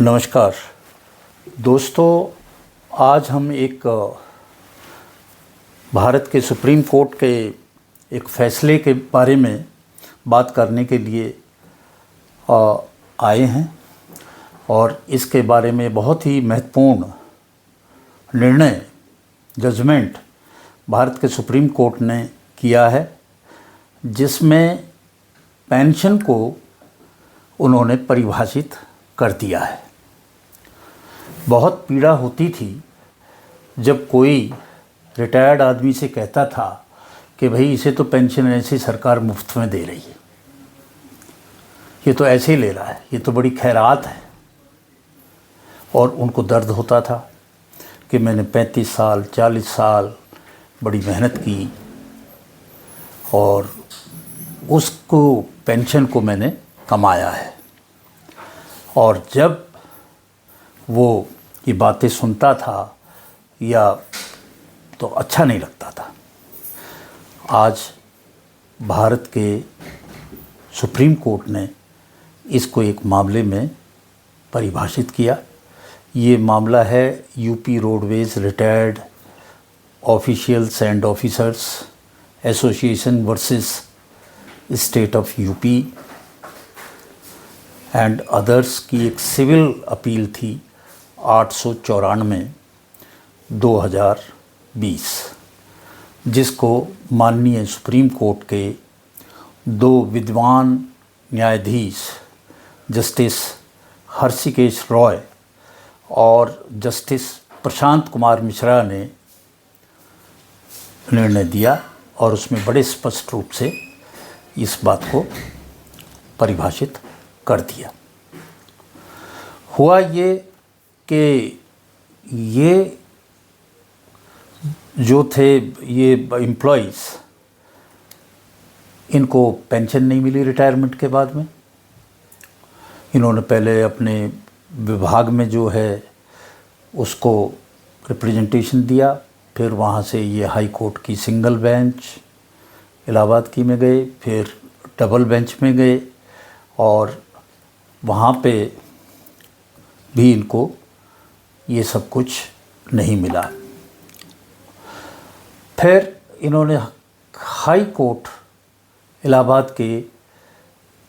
नमस्कार दोस्तों, आज हम एक भारत के सुप्रीम कोर्ट के एक फ़ैसले के बारे में बात करने के लिए आए हैं और इसके बारे में बहुत ही महत्वपूर्ण निर्णय जजमेंट भारत के सुप्रीम कोर्ट ने किया है, जिसमें पेंशन को उन्होंने परिभाषित कर दिया है। बहुत पीड़ा होती थी जब कोई रिटायर्ड आदमी से कहता था कि भाई इसे तो पेंशन ऐसे सरकार मुफ्त में दे रही है, ये तो ऐसे ही ले रहा है, ये तो बड़ी खैरात है। और उनको दर्द होता था कि मैंने 35 साल 40 साल बड़ी मेहनत की और उसको पेंशन को मैंने कमाया है। और जब वो ये बातें सुनता था या तो अच्छा नहीं लगता था। आज भारत के सुप्रीम कोर्ट ने इसको एक मामले में परिभाषित किया। ये मामला है UP roadways retired officials and officers association versus state of UP and others की एक सिविल अपील थी 894/2020, जिसको माननीय सुप्रीम कोर्ट के दो विद्वान न्यायाधीश जस्टिस हर्षिकेश रॉय और जस्टिस प्रशांत कुमार मिश्रा ने निर्णय दिया और उसमें बड़े स्पष्ट रूप से इस बात को परिभाषित कर दिया। हुआ ये कि ये जो थे ये एम्प्लॉइज़, इनको पेंशन नहीं मिली रिटायरमेंट के बाद में। इन्होंने पहले अपने विभाग में जो है उसको रिप्रेजेंटेशन दिया, फिर वहाँ से ये हाई कोर्ट की सिंगल बेंच इलाहाबाद की में गए, फिर डबल बेंच में गए और वहाँ पे भी इनको ये सब कुछ नहीं मिला। फिर इन्होंने हाई कोर्ट इलाहाबाद के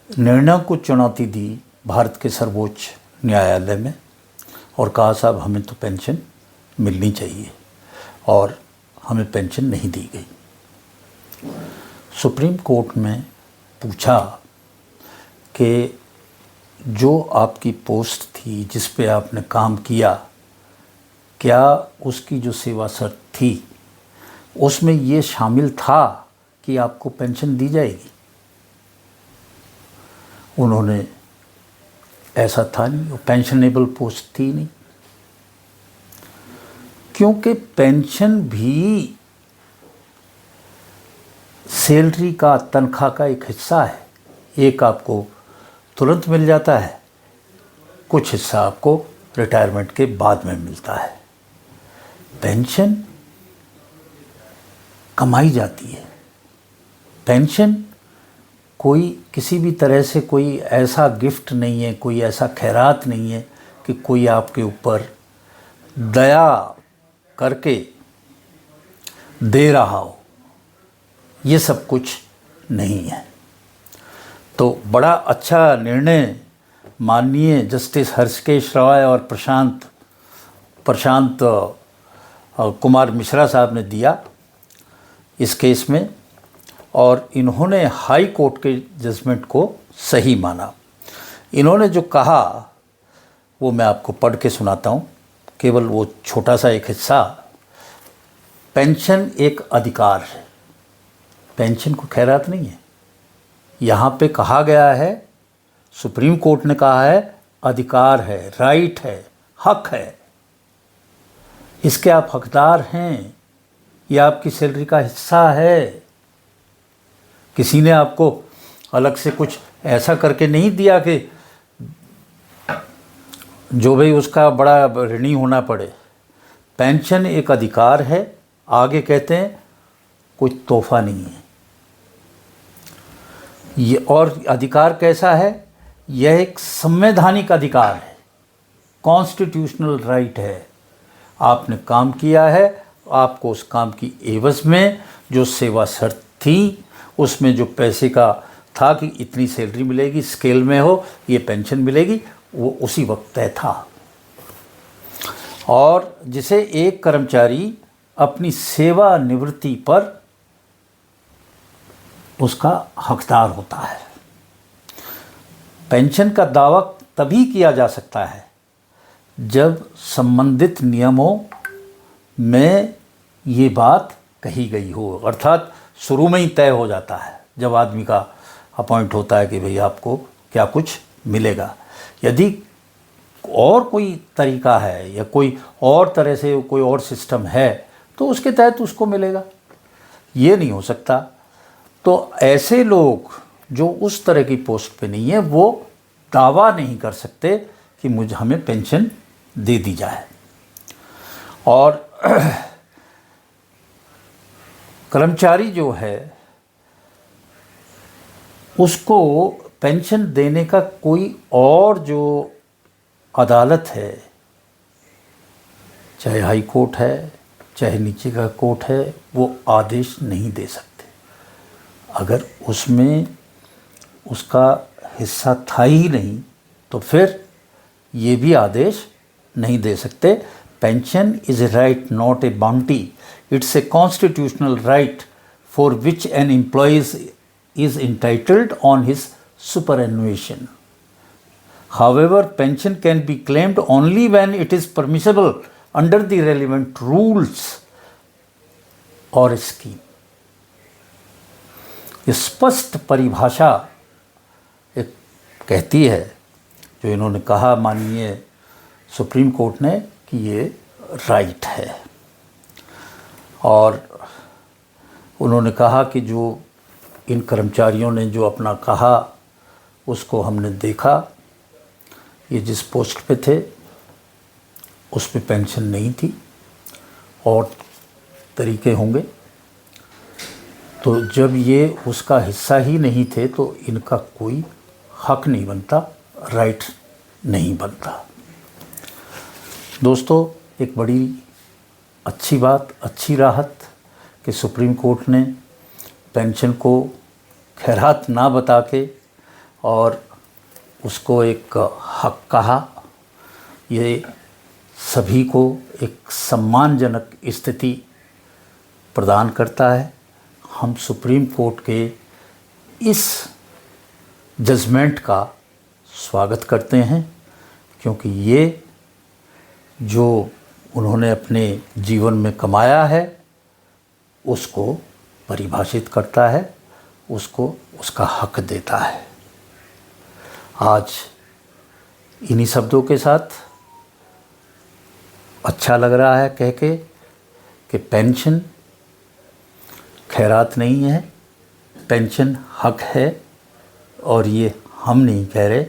निर्णय को चुनौती दी भारत के सर्वोच्च न्यायालय में और कहा साहब हमें तो पेंशन मिलनी चाहिए और हमें पेंशन नहीं दी गई। सुप्रीम कोर्ट में पूछा कि जो आपकी पोस्ट थी जिस पे आपने काम किया, क्या उसकी जो सेवा शर्त थी उसमें ये शामिल था कि आपको पेंशन दी जाएगी? उन्होंने ऐसा था नहीं, वो पेंशनेबल पोस्ट थी नहीं, क्योंकि पेंशन भी सैलरी का, तनख्वाह का एक हिस्सा है। एक आपको तुरंत मिल जाता है, कुछ हिस्सा आपको रिटायरमेंट के बाद में मिलता है। पेंशन कमाई जाती है। पेंशन कोई किसी भी तरह से कोई ऐसा गिफ्ट नहीं है, कोई ऐसा खैरात नहीं है कि कोई आपके ऊपर दया करके दे रहा हो। ये सब कुछ नहीं है। तो बड़ा अच्छा निर्णय माननीय जस्टिस हर्षिकेश रॉय और प्रशांत कुमार मिश्रा साहब ने दिया इस केस में, और इन्होंने हाई कोर्ट के जजमेंट को सही माना। इन्होंने जो कहा वो मैं आपको पढ़ के सुनाता हूँ, केवल वो छोटा सा एक हिस्सा। पेंशन एक अधिकार है, पेंशन को खैरात नहीं है। यहाँ पे कहा गया है, सुप्रीम कोर्ट ने कहा है अधिकार है, राइट है, हक है, इसके आप हकदार हैं, ये आपकी सैलरी का हिस्सा है। किसी ने आपको अलग से कुछ ऐसा करके नहीं दिया कि जो भाई उसका बड़ा ऋणी होना पड़े। पेंशन एक अधिकार है, आगे कहते हैं कोई तोहफा नहीं है। ये और अधिकार कैसा है? यह एक संवैधानिक अधिकार है। कॉन्स्टिट्यूशनल राइट है। आपने काम किया है, आपको उस काम की एवज़ में जो सेवा शर्त थी, उसमें जो पैसे का था कि इतनी सैलरी मिलेगी, स्केल में हो, ये पेंशन मिलेगी, वो उसी वक्त तय था। और जिसे एक कर्मचारी अपनी सेवानिवृत्ति पर उसका हकदार होता है। पेंशन का दावा तभी किया जा सकता है जब संबंधित नियमों में ये बात कही गई हो, अर्थात शुरू में ही तय हो जाता है जब आदमी का अपॉइंट होता है कि भाई आपको क्या कुछ मिलेगा। यदि और कोई तरीका है या कोई और तरह से कोई और सिस्टम है तो उसके तहत उसको मिलेगा, ये नहीं हो सकता। तो ऐसे लोग जो उस तरह की पोस्ट पे नहीं है वो दावा नहीं कर सकते कि हमें पेंशन दे दी जाए। और कर्मचारी जो है उसको पेंशन देने का कोई और जो अदालत है, चाहे हाई कोर्ट है चाहे नीचे का कोर्ट है, वो आदेश नहीं दे सकते। अगर उसमें उसका हिस्सा था ही नहीं तो फिर ये भी आदेश नहीं दे सकते। Pension is a right not a bounty, it's a constitutional right for which an employ is entitled on his superannuation. However, pension can be claimed only when it is permissible under the relevant rules or scheme. स्पष्ट परिभाषा एक कहती है जो इन्होंने कहा माननीय supreme court ने कि ये राइट है। और उन्होंने कहा कि जो इन कर्मचारियों ने जो अपना कहा उसको हमने देखा, ये जिस पोस्ट पे थे उस पे पेंशन नहीं थी, और तरीके होंगे। तो जब ये उसका हिस्सा ही नहीं थे तो इनका कोई हक नहीं बनता, राइट नहीं बनता। दोस्तों, एक बड़ी अच्छी बात, अच्छी राहत कि सुप्रीम कोर्ट ने पेंशन को खैरात ना बता के और उसको एक हक कहा। ये सभी को एक सम्मानजनक स्थिति प्रदान करता है। हम सुप्रीम कोर्ट के इस जजमेंट का स्वागत करते हैं, क्योंकि ये जो उन्होंने अपने जीवन में कमाया है उसको परिभाषित करता है, उसको उसका हक देता है। आज इन्हीं शब्दों के साथ अच्छा लग रहा है कह के कि पेंशन खैरात नहीं है, पेंशन हक है। और ये हम नहीं कह रहे,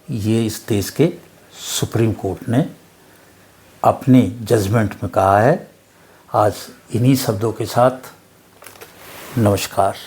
ये इस देश के सुप्रीम कोर्ट ने अपने जजमेंट में कहा है। आज इन्हीं शब्दों के साथ नमस्कार।